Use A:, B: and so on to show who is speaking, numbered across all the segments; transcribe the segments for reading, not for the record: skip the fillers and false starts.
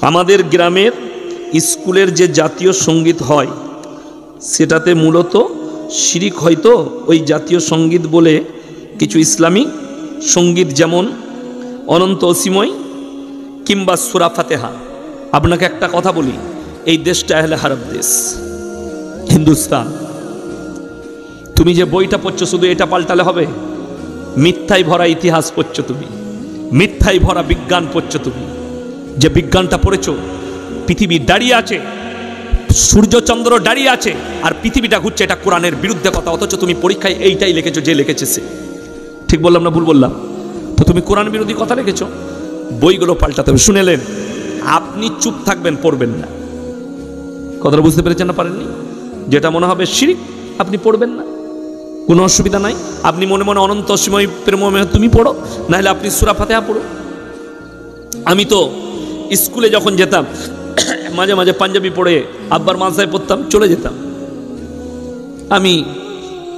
A: আমাদের গ্রামের স্কুলের যে জাতীয় সঙ্গীত হয় সেটাতে মূলত শিরিক হয়তো ওই জাতীয় সঙ্গীত বলে কিছু ইসলামিক সঙ্গীত যেমন অনন্ত অসীময় কিংবা সূরা ফাতিহা। আপনাকে একটা কথা বলি, এই দেশটা আহলে হারাম দেশ, হিন্দুস্তান। তুমি যে বইটা পড়ছো শুধু এটা পাল্টালে হবে? মিথ্যায় ভরা ইতিহাস পড়ছো তুমি, মিথ্যায় ভরা বিজ্ঞান পড়ছো তুমি। যে বিজ্ঞানটা পড়েছো, পৃথিবী দাঁড়িয়ে আছে, সূর্যচন্দ্র দাঁড়িয়ে আছে, আর পৃথিবীটা ঘুরছে, এটা কোরআনের বিরুদ্ধে কথা। অথচ তুমি পরীক্ষায় এইটাই লিখেছো যে লিখেছে সে। ঠিক বললাম না ভুল বললাম? তো তুমি কোরআন বিরোধী কথা লিখেছো, বইগুলো পাল্টাতে হবে। শুনেলেন? আপনি চুপ থাকবেন, পড়বেন না। কথাটা বুঝতে পেরেছেন না পারেননি? যেটা মনে হবে শিরক আপনি পড়বেন না, কোনো অসুবিধা নাই। আপনি মনে মনে অনন্ত অসীময় প্রেমময় তুমি পড়ো, নাহলে আপনি সূরা ফাতিহা পড়ো। আমি তো স্কুলে যখন যেতাম মাঝে মাঝে পাঞ্জাবি পড়ে আব্বার মাদ্রাসায় পড়তাম, চলে যেতাম। আমি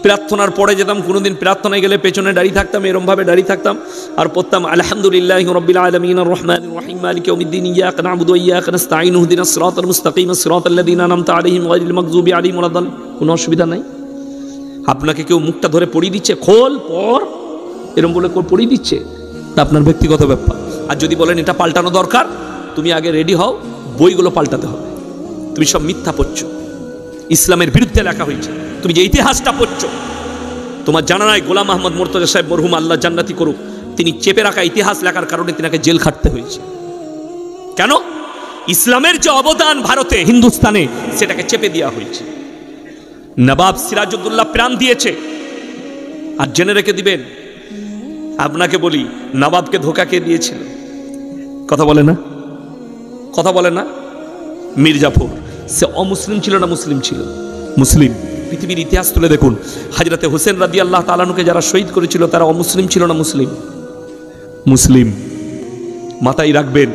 A: প্রার্থনার পরে যেতাম, কোনোদিন প্রার্থনায় গেলে পেছনে দাঁড়িয়ে থাকতাম, এরমভাবে দাঁড়িয়ে থাকতাম আর পড়তাম আলহামদুলিল্লাহি রাব্বিল আলামিন আর রহমানির রহিম মালিকি ইয়াউমিদ্দিন ইয়্যাকা না'বুদু ওয়া ইয়্যাকা নাস্তাঈন ইহদিনাস সিরাতাল মুস্তাকিম সিরাতাল লাযীনা আন'আমতা আলাইহিম গায়রিল মাগযুবি আলাইহিম ওয়ালাদ-দাল্লিন। কোনো অসুবিধা নাই। আপনাকে কেউ মুখটা ধরে পড়িয়ে দিচ্ছে, খোল পড় এরকম বলে পড়িয়ে দিচ্ছে, তা আপনার ব্যক্তিগত ব্যাপার। আর যদি বলেন এটা পাল্টানো দরকার, তুমি আগে রেডি হও, বইগুলো পাল্টাতে হবে। তুমি সব মিথ্যা পড়ছো, ইসলামের বিরুদ্ধে লেখা হয়েছে। তুমি যে ইতিহাসটা পড়ছো, তোমার জানা নাই গোলাম আহমদ মুর্তজা সাহেব মরহুম আল্লাহ জান্নাতি করুক, তিনি চেপে রাখা ইতিহাস লেখার কারণে তিনাকে জেল খাটতে হয়েছে। কেন? ইসলামের যে অবদান ভারতে হিন্দুস্তানে, সেটাকে চেপে দেওয়া হয়েছে। নবাব সিরাজউদ্দৌলা প্রাণ দিয়েছে। আর জেনে রেখে দিবেন, আপনাকে বলি, নবাবকে ধোঁকা কে দিয়েছিল? কথা বলে না, কথা বলে না? মির্জাফর। সে অমুসলিম ছিল না মুসলিম ছিল? মুসলিম। পৃথিবীর ইতিহাস তুলে দেখুন, হযরতে হোসেন রাদিয়াল্লাহু তাআলা আনহুকে যারা শহীদ করেছিল তারা অমুসলিম ছিল না মুসলিম? মুসলিম। মাথায় রাখবেন,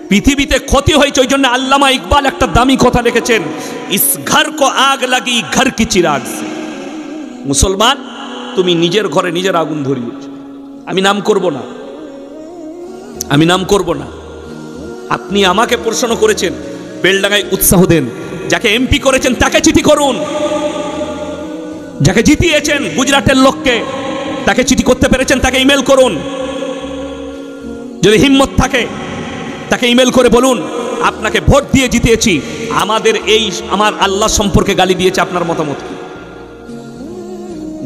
A: পৃথিবীতে ক্ষতি হয়েছে। ওই জন্য আল্লামা ইকবাল একটা দামি কথা লিখেছেন, ইস ঘর কো আগ লাগি ঘর কি চিরাগ সে। মুসলমান, তুমি নিজের ঘরে নিজের আগুন ধরিয়েছ। আমি নাম করব না, আমি নাম করব না। আপনি আমাকে প্রশ্ন করেছেন, বেলডাঙ্গায় উৎসাহ দেন। যাকে এমপি করেছেন তাকে চিঠি করুন, যাকে জিতিয়েছেন গুজরাটের লোককে, তাকে চিঠি করতে পেরেছেন তাকে ইমেল করুন। যদি হিম্মত থাকে তাকে ইমেল করে বলুন, আপনাকে ভোট দিয়ে জিতিয়েছি, আমাদের এই আমার আল্লাহ সম্পর্কে গালি দিয়েছে, আপনার মতামত কি?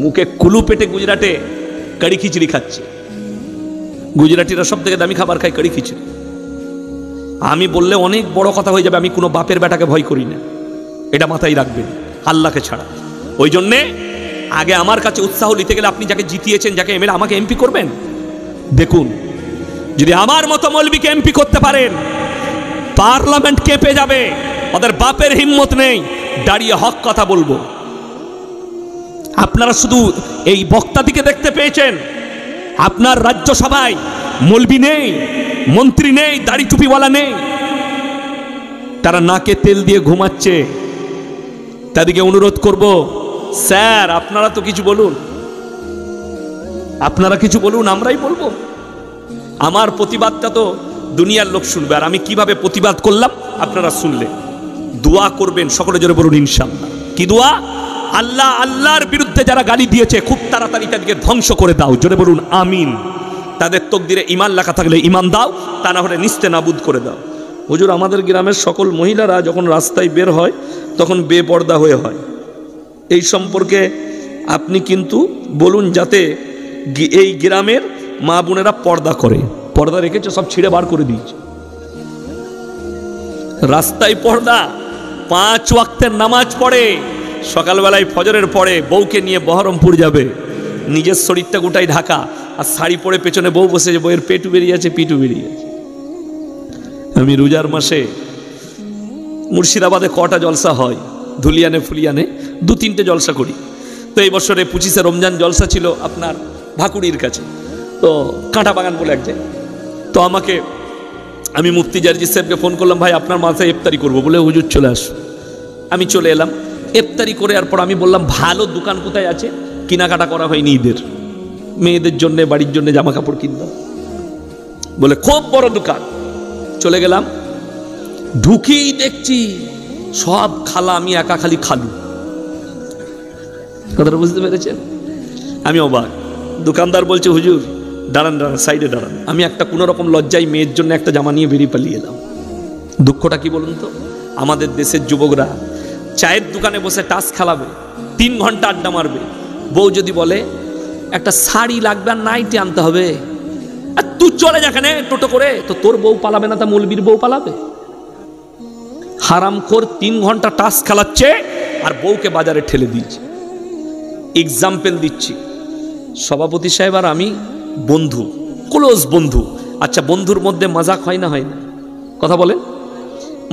A: মুখে কুলু পেটে গুজরাটে কড়ি খিচড়ি খাচ্ছে। গুজরাটিরা সব থেকে দামি খাবার খায় কড়ি খিচড়ি। আমি বললে অনেক বড় কথা হয়ে যাবে, আমি কোনো বাপের বেটাকে ভয় করি না, এটা মাথায় রাখবেন, আল্লাহকে ছাড়া। ওই জন্যে আগে আমার কাছে উৎসাহ নিতে গেলে আপনি যাকে জিতিয়েছেন, যাকে এমএলএ, আমাকে এমপি করবেন। দেখুন, যদি আমার মতো মৌলবীকে এমপি করতে পারেন, পার্লামেন্ট কেঁপে যাবে। ওদের বাপের হিম্মত নেই দাঁড়িয়ে হক কথা বলবো। আপনারা শুধু এই বক্তাদিকে দেখতে পেয়েছেন, আপনার রাজ্যসভায় মৌলবী নেই, মন্ত্রী নেই, দাড়ি টুপিওয়ালা নেই, তারা নাকে তেল দিয়ে ঘুমাচ্ছে। তাদেরকে অনুরোধ করব, স্যার আপনারা তো কিছু বলুন, আপনারা কিছু বলুন, আমরাই বলবো। আমার প্রতিবাদটা তো দুনিয়ার লোক শুনবে, আর আমি কিভাবে প্রতিবাদ করলাম আপনারা শুনলে। দোয়া করবেন, সকলে জোরে বলুন ইনশাআল্লাহ। কি দোয়া? আল্লাহ, আল্লাহর বিরুদ্ধে যারা গালি দিয়েছে খুব তাড়াতাড়ি তাদেরকে ধ্বংস করে দাও, জোরে বলুন আমিন। তাদের তকদিরে ঈমান লেখা থাকলে ঈমান দাও, তা না হলে নিস্তে নাবুদ করে দাও। হুজুর, আমাদের গ্রামের সকল মহিলারা যখন রাস্তায় বের হয় তখন বেপর্দা হয়ে হয়, এই সম্পর্কে আপনি কিন্তু বলুন, যাতে এই গ্রামের মা বোনেরা পর্দা করে। পর্দা রেখেছে, সব ছিঁড়ে বার করে দিয়েছে। রাস্তায় পর্দা, 5 ওয়াক্তের নামাজ পড়ে, সকালবেলায় ফজরের পরে বউকে নিয়ে বহরমপুর যাবে, নিজের শরীরটা গোটাই ঢাকা, আর শাড়ি পরে পেছনে বউ বসেছে, বউয়ের পেটু বেরিয়ে আছে, পিটু বেরিয়ে আছে। আমি রোজার মাসে মুর্শিদাবাদে কটা জলসা হয়, ধুলিয়ানে ফুলিয়ানে 2-3টে জলসা করি। তো এই বছরে 25শে রমজান জলসা ছিল আপনার ভাকুড়ির কাছে, তো কাঁটা বাগান বলে এক জায়গায়। তো আমি মুফতি জারজি সাহেবকে ফোন করলাম, ভাই আপনার মাথায় ইফতারি করবো বলে, হুজুর চলে আস। আমি চলে এলাম, ইফতারি করে আর পর আমি বললাম, ভালো দোকান কোথায় আছে? কেনাকাটা করা হয়নি ঈদের, মেয়েদের জন্য বাড়ির জন্য জামা কাপড় কিনতাম, বলে খুব বড় দোকান। চলে গেলাম, ঢুকেই দেখছি সব খালা, আমি একা খালি খালু। কথাটা বুঝতে পেরেছেন? আমি অবাক। দোকানদার বলছে, হুজুর দাঁড়ান দাঁড়ান, সাইডে দাঁড়ান। আমি একটা কোনো রকম লজ্জায় মেয়ের জন্য একটা জামা নিয়ে বেরিয়ে পালিয়ে এলাম। দুঃখটা কি বলুন তো, আমাদের দেশের যুবকরা চায়ের দোকানে বসে টাস খেলাবে, 3 ঘন্টা আড্ডা মারবে। বউ যদি বলে একটা শাড়ি লাগবে আর নাইটি আনতে হবে, আর তুই চলে যাখানে টোটো করে, তো তোর বউ পালাবে না, তা মৌলবীর বউ পালাবে? হারামখোর 3 ঘন্টা টাস খেলাচ্ছে আর বউকে বাজারে ঠেলে দিয়েছে। এক্সাম্পল দিচ্ছি, সভাপতি সাহেব আর আমি বন্ধু, ক্লোজ বন্ধু। আচ্ছা, বন্ধুর মধ্যে মজাক হয় না, হয় না? কথা বলেন,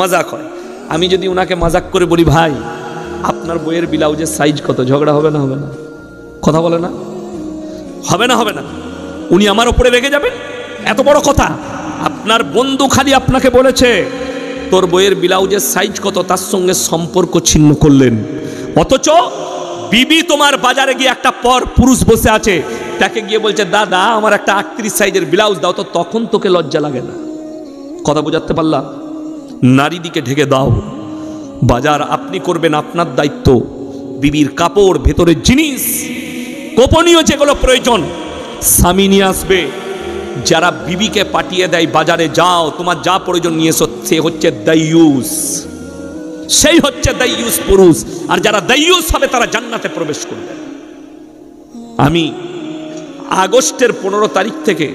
A: মজাক হয়। আমি যদি ওনাকে মজাক করে বলি, ভাই আপনার বইয়ের ব্লাউজের সাইজ কত, ঝগড়া হবে না হবে না? কথা বলে না? হবে না হবে না? উনি আমার উপরে রেগে যাবেন? এত বড় কথা। আপনার বন্ধু খালি আপনাকে বলেছে তোর বইয়ের ব্লাউজের সাইজ কত, তার সঙ্গে সম্পর্ক ছিন্ন করলেন। অথচ বিবি তোমার বাজারে গিয়ে একটা পর পুরুষ বসে আছে, তাকে গিয়ে বলছে দাদা আমার একটা 38 সাইজের ব্লাউজ দাও, তো তখন তোকে লজ্জা লাগে না? কথা বোঝাতে পারলাম? নারী দিকে ঢেকে দাও। বাজার আপনি করবেন, আপনার দায়িত্ব। বিবির কাপড়, ভেতরের জিনিস, গোপনীয় যেগুলো প্রয়োজন স্বামী নিয়ে আসবে। যারা বিবিকে পাঠিয়ে দেয় বাজারে যাও তোমার যা প্রয়োজন নিয়ে এসো, সে হচ্ছে দাইয়ুস, সেই হচ্ছে দাইয়ুস পুরুষ। আর যারা দাইয়ুস হবে তারা জান্নাতে প্রবেশ করবে। আমি আগস্টের 15 তারিখ থেকে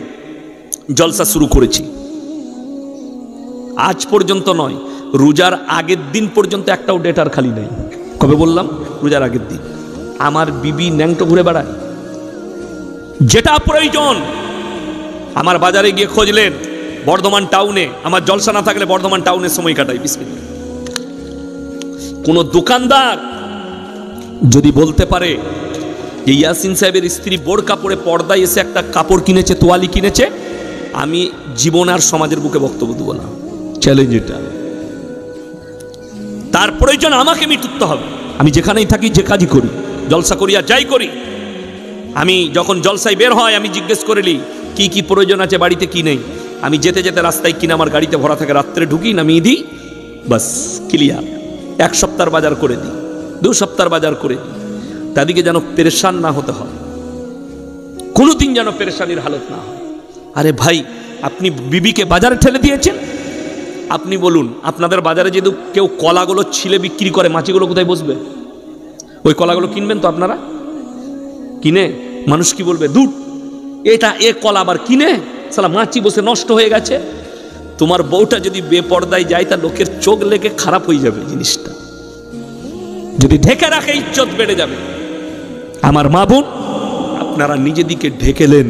A: জলসা শুরু করেছি, আজ পর্যন্ত নয়, রোজার আগের দিন পর্যন্ত একটাও ডেট আর খালি নেই। কবে বললাম? রোজার আগের দিন। আমার বিবি ন্যাংটো ঘুরে বেড়ায়, যেটা প্রয়োজন আমার বাজারে গিয়ে খোঁজলেন বর্ধমান টাউনে, আমার জলসা না থাকলে বর্ধমান টাউনে সময় কাটাই। বিসমিল্লাহ। কোন দোকানদার যদি বলতে পারে যে ইয়াসিন সাহেবের স্ত্রী বোরকা পরে পর্দায় এসে একটা কাপড় কিনেছে, তোয়ালি কিনেছে, আমি জীবন আর সমাজের বুকে বক্তব্য দেবো না। চ্যালেঞ্জ এটা। তার প্রয়োজন আমাকে মিটুতে হবে। আমি যেখানেই থাকি, যে কাজই করি, জলসা করি আর যাই করি, আমি যখন জলসায় বের হয় আমি জিজ্ঞেস করিলি কি কি প্রয়োজন আছে বাড়িতে, কি নেই। আমি যেতে যেতে রাস্তায় কিনে আমার গাড়িতে ভরা থাকে, রাত্রে ঢুকি নামিয়ে দিই, বাস ক্লিয়ার। 1 সপ্তাহের বাজার করে দিই, 2 সপ্তাহের বাজার করে দিই। তাদেরকে যেন পেরেশান না হতে হয়, কোনোদিন যেন পেরেশানির হালত না হয়। আরে ভাই, আপনি বিবিকে বাজারে ঠেলে দিয়েছেন। আপনি বলুন, আপনাদের বাজারে যদি কেউ কলাগুলো ছিলে বিক্রি করে, মাছিগুলো কোথায় বসবে? ওই কলাগুলো কিনবেন তো আপনারা? কিনে মানুষ কি বলবে, দুধ এটা এ কলা আবার কিনে, সালা মাছি বসে নষ্ট হয়ে গেছে। তোমার বউটা যদি বেপর্দায় যায়, তা লোকের চোখ লেগে খারাপ হয়ে যাবে জিনিসটা। যদি ঢেকে রাখে ইজ্জত বেড়ে যাবে। আমার মা বোন, আপনারা নিজেদিকে ঢেকেলেন।